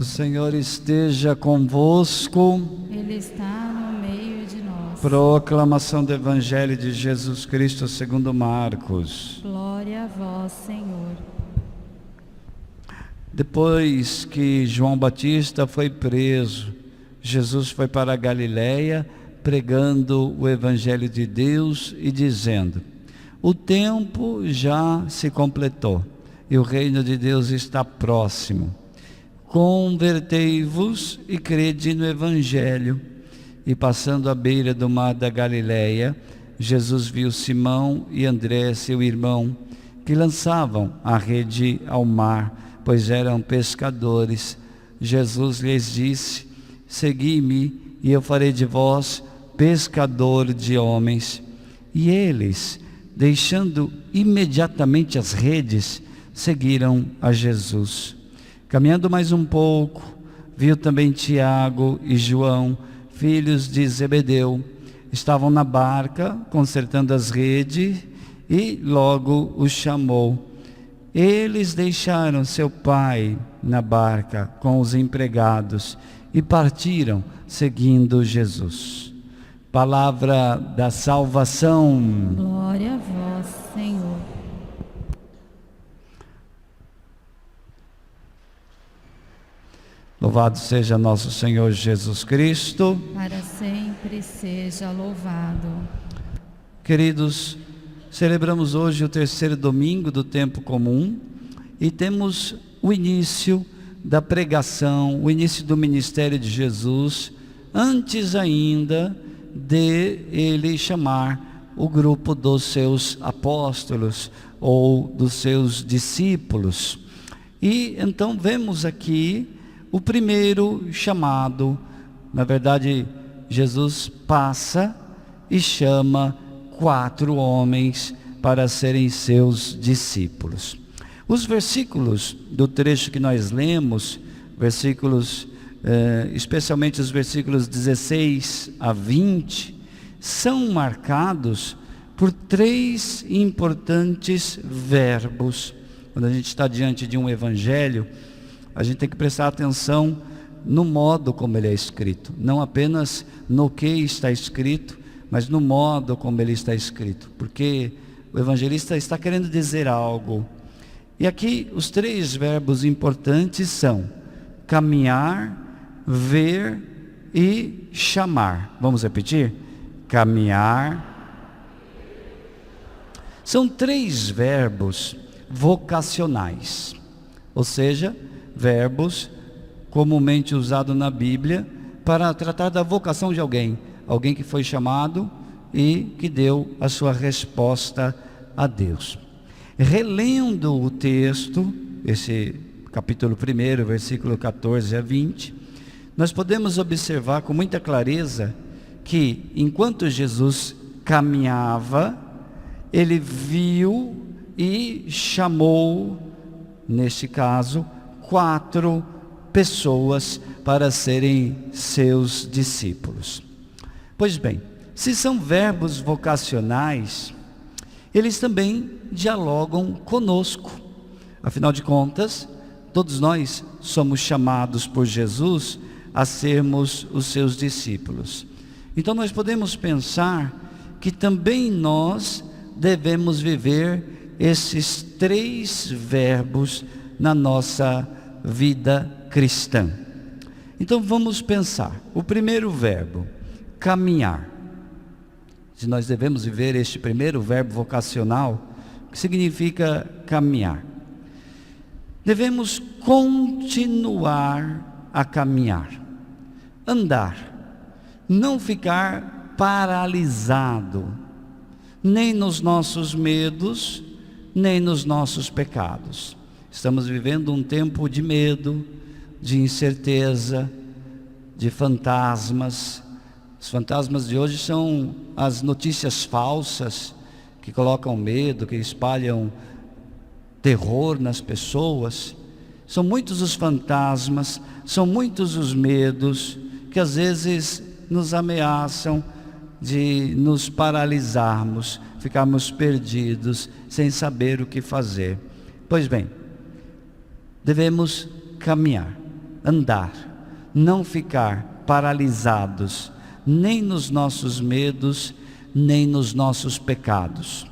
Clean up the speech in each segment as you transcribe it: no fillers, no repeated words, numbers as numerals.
O Senhor esteja convosco. Ele está no meio de nós. Proclamação do Evangelho de Jesus Cristo segundo Marcos. Glória a vós, Senhor. Depois que João Batista foi preso, Jesus foi para a Galileia pregando o Evangelho de Deus e dizendo: o tempo já se completou e o reino de Deus está próximo. Convertei-vos e crede no Evangelho. E passando à beira do mar da Galileia, Jesus viu Simão e André, seu irmão, que lançavam a rede ao mar, pois eram pescadores. Jesus lhes disse: segui-me e eu farei de vós pescador de homens. E eles, deixando imediatamente as redes, seguiram a Jesus. Caminhando mais um pouco, viu também Tiago e João, filhos de Zebedeu. Estavam na barca, consertando as redes, e logo os chamou. Eles deixaram seu pai na barca com os empregados e partiram seguindo Jesus. Palavra da salvação. Glória a vós, Senhor. Louvado seja nosso Senhor Jesus Cristo. Para sempre seja louvado. Queridos, celebramos hoje o terceiro domingo do tempo comum e temos o início da pregação, o início do ministério de Jesus, antes ainda de ele chamar o grupo dos seus apóstolos ou dos seus discípulos. E então vemos aqui o primeiro chamado. Na verdade, Jesus passa e chama 4 homens para serem seus discípulos. Os versículos do trecho que nós lemos, especialmente os versículos 16 a 20, são marcados por 3 importantes verbos. Quando a gente está diante de um evangelho, a gente tem que prestar atenção no modo como ele é escrito, não apenas no que está escrito, mas no modo como ele está escrito, porque o evangelista está querendo dizer algo. E aqui os 3 verbos importantes são caminhar, ver e chamar. Vamos repetir? Caminhar. São 3 verbos vocacionais, ou seja, verbos comumente usados na Bíblia para tratar da vocação de alguém que foi chamado e que deu a sua resposta a Deus. Relendo o texto, esse capítulo 1, versículo 14 a 20, nós podemos observar com muita clareza que enquanto Jesus caminhava, ele viu e chamou, neste caso, 4 pessoas para serem seus discípulos. Pois bem, se são verbos vocacionais, eles também dialogam conosco. Afinal de contas, todos nós somos chamados por Jesus a sermos os seus discípulos. Então nós podemos pensar que também nós devemos viver esses 3 verbos na nossa vida cristã. Então vamos pensar. O primeiro verbo, caminhar. Se nós devemos viver este primeiro verbo vocacional, que significa caminhar. Devemos continuar a caminhar, andar, não ficar paralisado, nem nos nossos medos, nem nos nossos pecados. Estamos vivendo um tempo de medo, de incerteza, de fantasmas. Os fantasmas de hoje são as notícias falsas que colocam medo, que espalham terror nas pessoas. São muitos os fantasmas, são muitos os medos que às vezes nos ameaçam de nos paralisarmos, ficarmos perdidos, sem saber o que fazer. Pois bem, devemos caminhar. andar, não ficar paralisados, nem nos nossos medos, nem nos nossos pecados.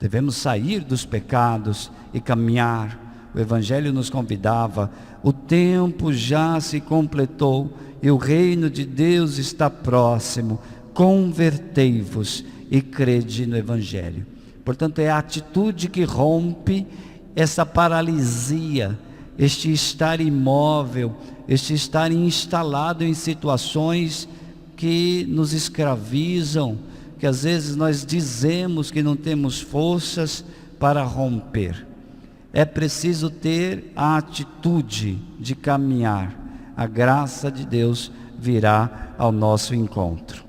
Devemos sair dos pecados e caminhar. O Evangelho nos convidava: o tempo já se completou e o reino de Deus está próximo. Convertei-vos e crede no Evangelho. Portanto, é a atitude que rompe essa paralisia, este estar imóvel, este estar instalado em situações que nos escravizam, que às vezes nós dizemos que não temos forças para romper. É preciso ter a atitude de caminhar. A graça de Deus virá ao nosso encontro.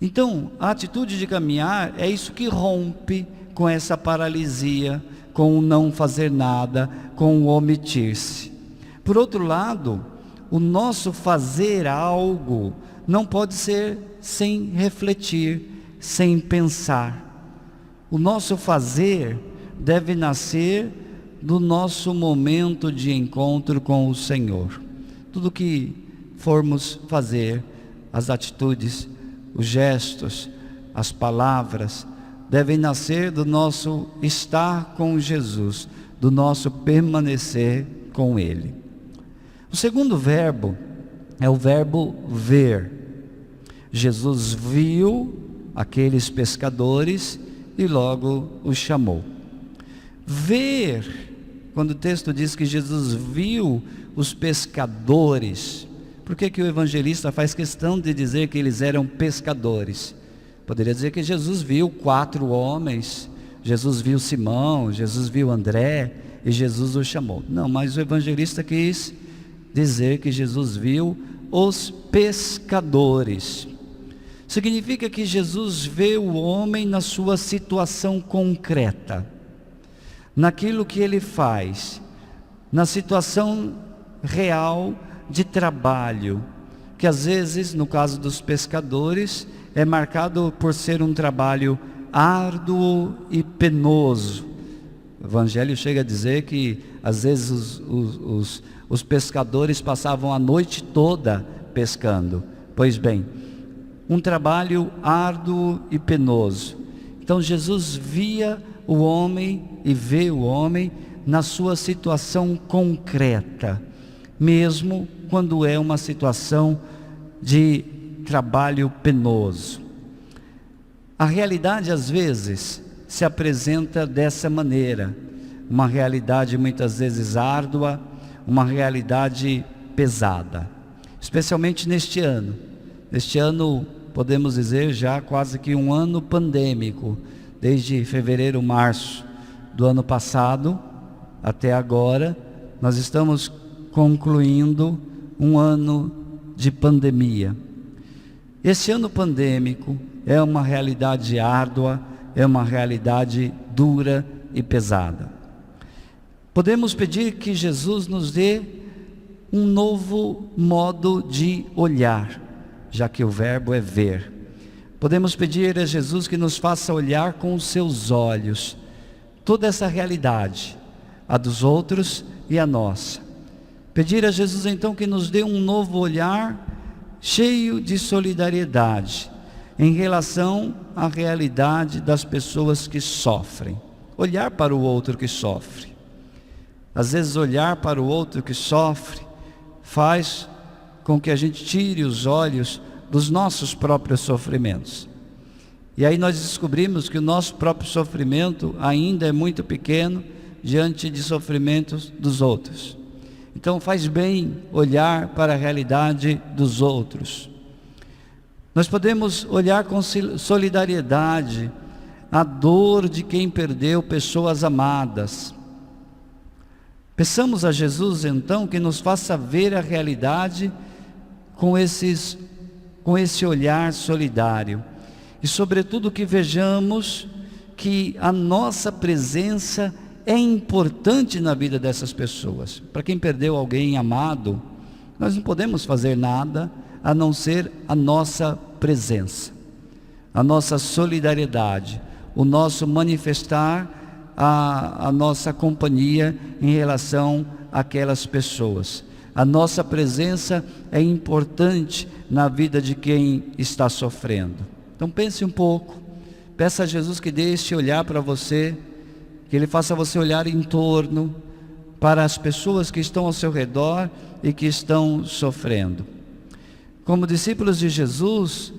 Então, a atitude de caminhar é isso que rompe com essa paralisia, com o não fazer nada, com o omitir-se. Por outro lado, o nosso fazer algo não pode ser sem refletir, sem pensar. O nosso fazer deve nascer do nosso momento de encontro com o Senhor. Tudo que formos fazer, as atitudes, os gestos, as palavras, devem nascer do nosso estar com Jesus, do nosso permanecer com Ele. O segundo verbo é o verbo ver. Jesus viu aqueles pescadores e logo os chamou. Ver, quando o texto diz que Jesus viu os pescadores, por que o evangelista faz questão de dizer que eles eram pescadores? Poderia dizer que Jesus viu 4 homens, Jesus viu Simão, Jesus viu André e Jesus os chamou. Não, mas o evangelista quis dizer que Jesus viu os pescadores. Significa que Jesus vê o homem na sua situação concreta, naquilo que ele faz, na situação real de trabalho, que às vezes, no caso dos pescadores, é marcado por ser um trabalho árduo e penoso. O Evangelho chega a dizer que às vezes os pescadores passavam a noite toda pescando. Pois bem, um trabalho árduo e penoso. Então Jesus via o homem e vê o homem na sua situação concreta, mesmo quando é uma situação de trabalho penoso. A realidade às vezes se apresenta dessa maneira, uma realidade muitas vezes árdua, uma realidade pesada, especialmente neste ano. Neste ano, podemos dizer já quase que um ano pandêmico, desde fevereiro, março do ano passado até agora, nós estamos concluindo um ano de pandemia. Esse ano pandêmico é uma realidade árdua, é uma realidade dura e pesada. Podemos pedir que Jesus nos dê um novo modo de olhar, já que o verbo é ver. Podemos pedir a Jesus que nos faça olhar com os seus olhos toda essa realidade, a dos outros e a nossa. Pedir a Jesus então que nos dê um novo olhar cheio de solidariedade em relação à realidade das pessoas que sofrem. Olhar para o outro que sofre. Às vezes olhar para o outro que sofre faz com que a gente tire os olhos dos nossos próprios sofrimentos. E aí nós descobrimos que o nosso próprio sofrimento ainda é muito pequeno diante de sofrimentos dos outros. Então faz bem olhar para a realidade dos outros. Nós podemos olhar com solidariedade a dor de quem perdeu pessoas amadas. Peçamos a Jesus então que nos faça ver a realidade com esse olhar solidário. E sobretudo que vejamos que a nossa presença é importante na vida dessas pessoas. Para quem perdeu alguém amado, nós não podemos fazer nada a não ser a nossa presença, a nossa solidariedade, o nosso manifestar a nossa companhia em relação àquelas pessoas. A nossa presença é importante na vida de quem está sofrendo. Então pense um pouco, peça a Jesus que dê esse olhar para você, que Ele faça você olhar em torno, para as pessoas que estão ao seu redor e que estão sofrendo. Como discípulos de Jesus,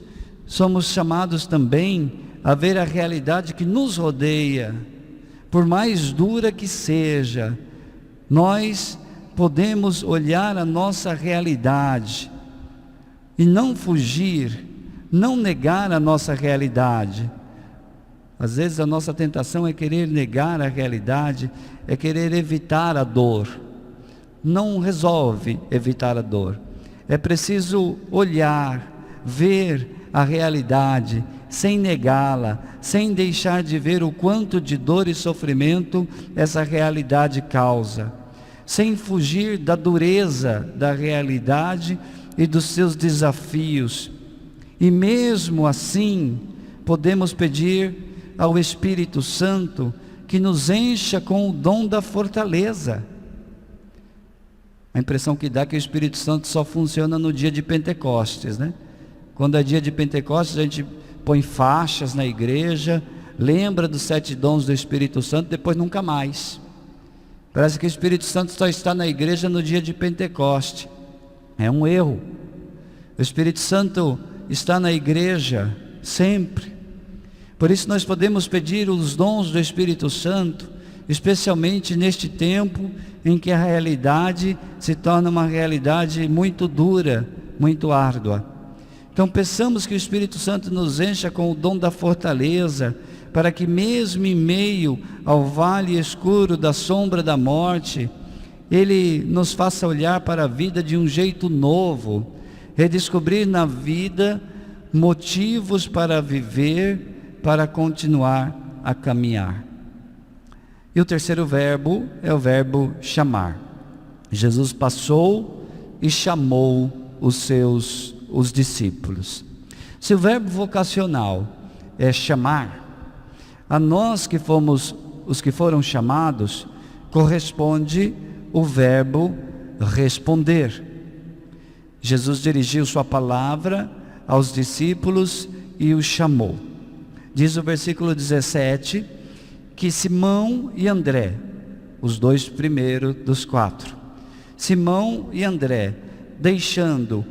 somos chamados também a ver a realidade que nos rodeia, por mais dura que seja. Nós podemos olhar a nossa realidade e não fugir, não negar a nossa realidade. Às vezes a nossa tentação é querer negar a realidade, é querer evitar a dor. Não resolve evitar a dor. É preciso olhar, ver a realidade, sem negá-la, sem deixar de ver o quanto de dor e sofrimento essa realidade causa, sem fugir da dureza da realidade e dos seus desafios. E mesmo assim, podemos pedir ao Espírito Santo que nos encha com o dom da fortaleza. A impressão que dá é que o Espírito Santo só funciona no dia de Pentecostes, né? Quando é dia de Pentecostes, a gente põe faixas na igreja, lembra dos 7 dons do Espírito Santo, depois nunca mais. Parece que o Espírito Santo só está na igreja no dia de Pentecoste. É um erro. O Espírito Santo está na igreja sempre. Por isso nós podemos pedir os dons do Espírito Santo, especialmente neste tempo em que a realidade se torna uma realidade muito dura, muito árdua. Então peçamos que o Espírito Santo nos encha com o dom da fortaleza, para que mesmo em meio ao vale escuro da sombra da morte, Ele nos faça olhar para a vida de um jeito novo, redescobrir na vida motivos para viver, para continuar a caminhar. E o terceiro verbo é o verbo chamar. Jesus passou e chamou os discípulos. Se o verbo vocacional é chamar, a nós que fomos os que foram chamados, corresponde o verbo responder. Jesus dirigiu sua palavra aos discípulos e os chamou. Diz o versículo 17, que Simão e André, os 2 primeiros dos 4, Simão e André, deixando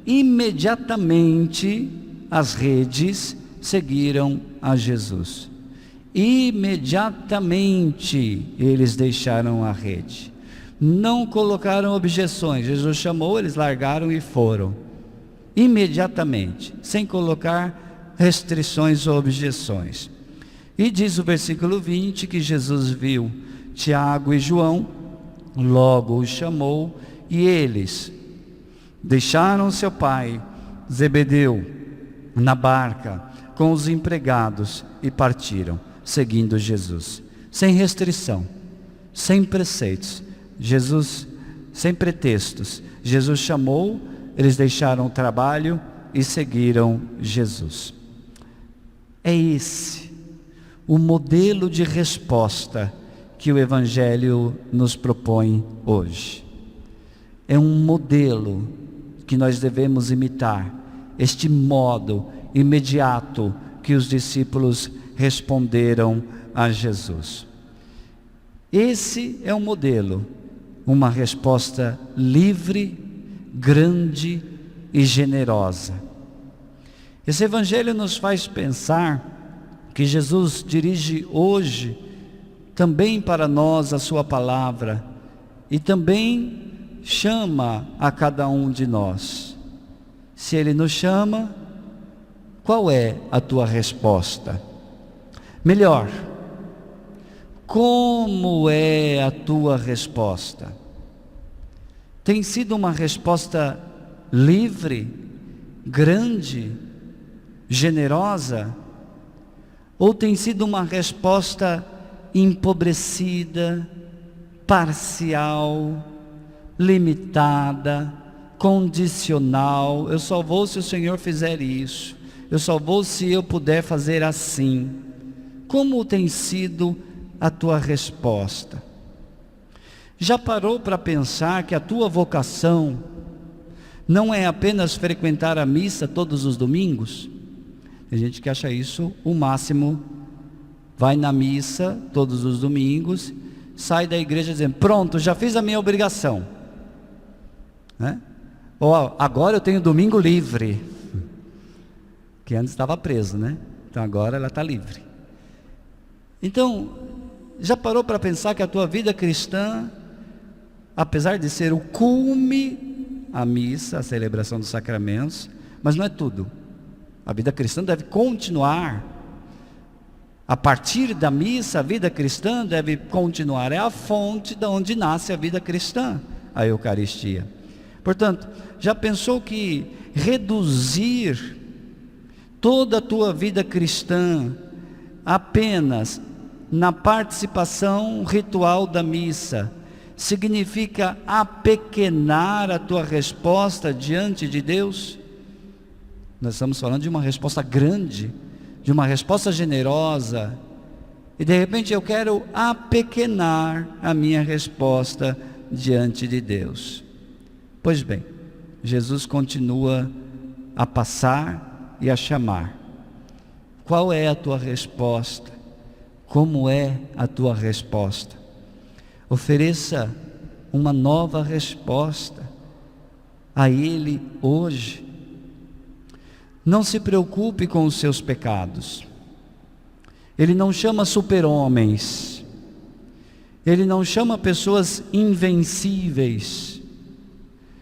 imediatamente as redes, seguiram a Jesus. Imediatamente eles deixaram a rede, não colocaram objeções. Jesus chamou, eles largaram e foram, imediatamente, sem colocar restrições ou objeções. E diz o versículo 20 que Jesus viu Tiago e João, logo os chamou, e eles deixaram seu pai Zebedeu na barca com os empregados e partiram, seguindo Jesus, sem restrição, sem preceitos. Jesus, sem pretextos, Jesus chamou, eles deixaram o trabalho e seguiram Jesus. É esse o modelo de resposta que o Evangelho nos propõe hoje. É um modelo que nós devemos imitar, este modo imediato que os discípulos responderam a Jesus. Esse é um modelo, uma resposta livre, grande e generosa. Esse Evangelho nos faz pensar que Jesus dirige hoje também para nós a sua palavra e também chama a cada um de nós. Se Ele nos chama, qual é a tua resposta? Melhor, como é a tua resposta? Tem sido uma resposta livre, grande, generosa? Ou tem sido uma resposta empobrecida, parcial, limitada, condicional? Eu só vou se o Senhor fizer isso, eu só vou se eu puder fazer assim. Como tem sido a tua resposta? Já parou para pensar que a tua vocação não é apenas frequentar a missa todos os domingos? Tem gente que acha isso o máximo. Vai na missa todos os domingos, sai da igreja dizendo: pronto, já fiz a minha obrigação, né? Ou agora eu tenho domingo livre, que antes estava preso, né? Então agora ela está livre. Então, já parou para pensar que a tua vida cristã, apesar de ser o cume, a missa, a celebração dos sacramentos, mas não é tudo. A vida cristã deve continuar. A partir da missa, a vida cristã deve continuar. É a fonte de onde nasce a vida cristã, a Eucaristia. Portanto, já pensou que reduzir toda a tua vida cristã apenas na participação ritual da missa significa apequenar a tua resposta diante de Deus? Nós estamos falando de uma resposta grande, de uma resposta generosa, e de repente eu quero apequenar a minha resposta diante de Deus. Pois bem, Jesus continua a passar e a chamar. Qual é a tua resposta? Como é a tua resposta? Ofereça uma nova resposta a Ele hoje. Não se preocupe com os seus pecados. Ele não chama super-homens. Ele não chama pessoas invencíveis,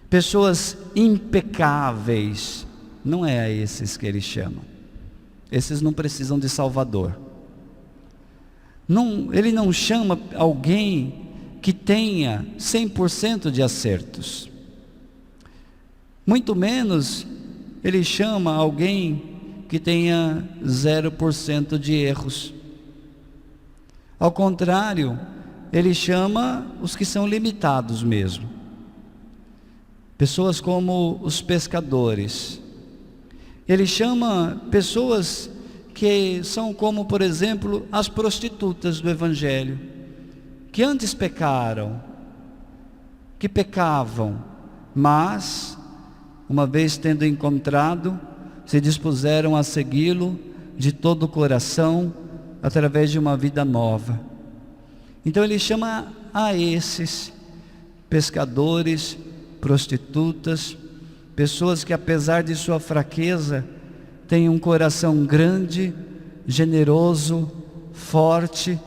pessoas impecáveis. Não é a esses que Ele chama. Esses não precisam de Salvador. Não, Ele não chama alguém que tenha 100% de acertos. Muito menos Ele chama alguém que tenha 0% de erros. Ao contrário, Ele chama os que são limitados mesmo. Pessoas como os pescadores. Ele chama pessoas que são como, por exemplo, as prostitutas do Evangelho, que antes pecaram, que pecavam, mas uma vez tendo encontrado, se dispuseram a segui-lo de todo o coração, através de uma vida nova. Então Ele chama a esses pescadores, prostitutas, pessoas que apesar de sua fraqueza, têm um coração grande, generoso, forte,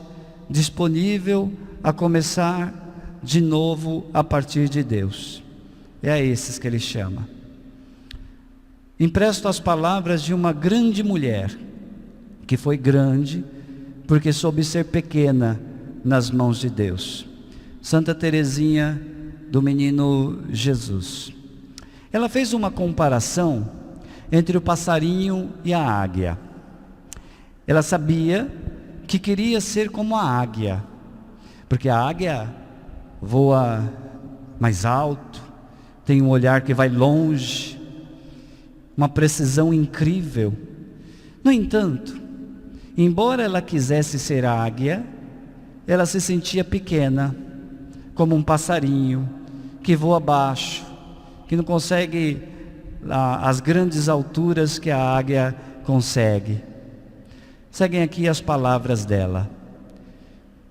disponível a começar de novo a partir de Deus. É a esses que Ele chama. Empresto as palavras de uma grande mulher, que foi grande, porque soube ser pequena nas mãos de Deus. Santa Teresinha do Menino Jesus. Ela fez uma comparação entre o passarinho e a águia. Ela sabia que queria ser como a águia, porque a águia voa mais alto, tem um olhar que vai longe, uma precisão incrível. No entanto, embora ela quisesse ser águia, ela se sentia pequena, como um passarinho que voa baixo, que não consegue as grandes alturas que a águia consegue. Seguem aqui as palavras dela: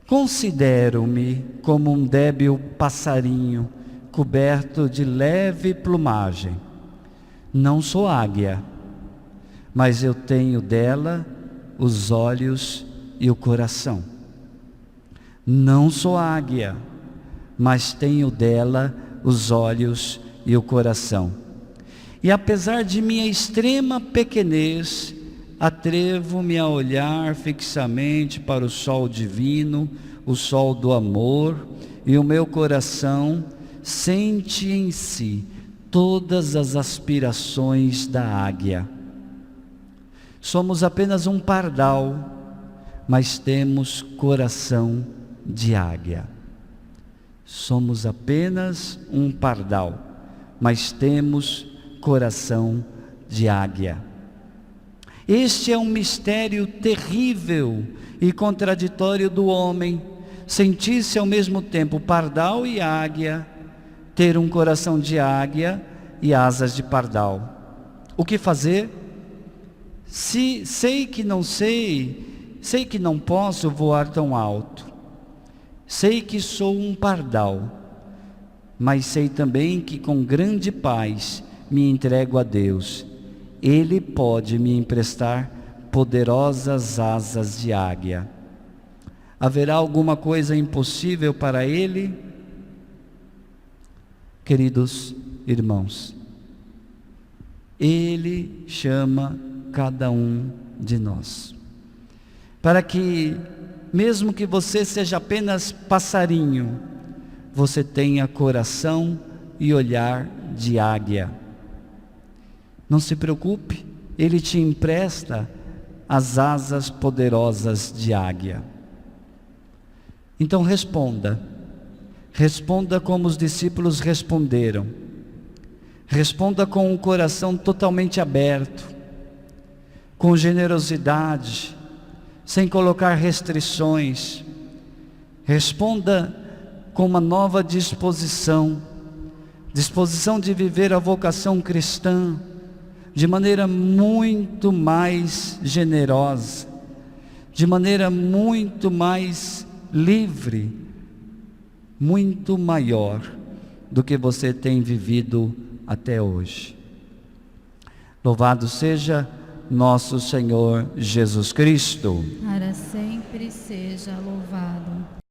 considero-me como um débil passarinho coberto de leve plumagem. Não sou águia, mas eu tenho dela os olhos e o coração. Não sou águia, mas tenho dela os olhos e o coração. E apesar de minha extrema pequenez, atrevo-me a olhar fixamente para o sol divino, o sol do amor, e o meu coração sente em si todas as aspirações da águia. Somos apenas um pardal, mas temos coração de águia. Somos apenas um pardal, mas temos coração de águia. Este é um mistério terrível e contraditório do homem, sentir-se ao mesmo tempo pardal e águia, ter um coração de águia e asas de pardal. O que fazer? Se sei que não posso voar tão alto, sei que sou um pardal, mas sei também que com grande paz me entrego a Deus. Ele pode me emprestar poderosas asas de águia. Haverá alguma coisa impossível para Ele? Queridos irmãos, Ele chama cada um de nós, para que, mesmo que você seja apenas passarinho, você tenha coração e olhar de águia. Não se preocupe, Ele te empresta as asas poderosas de águia. Então responda como os discípulos responderam. Responda com o coração totalmente aberto, com generosidade, sem colocar restrições. Responda com uma nova disposição de viver a vocação cristã de maneira muito mais generosa, de maneira muito mais livre, muito maior do que você tem vivido até hoje. Louvado seja nosso Senhor Jesus Cristo. Para sempre seja louvado.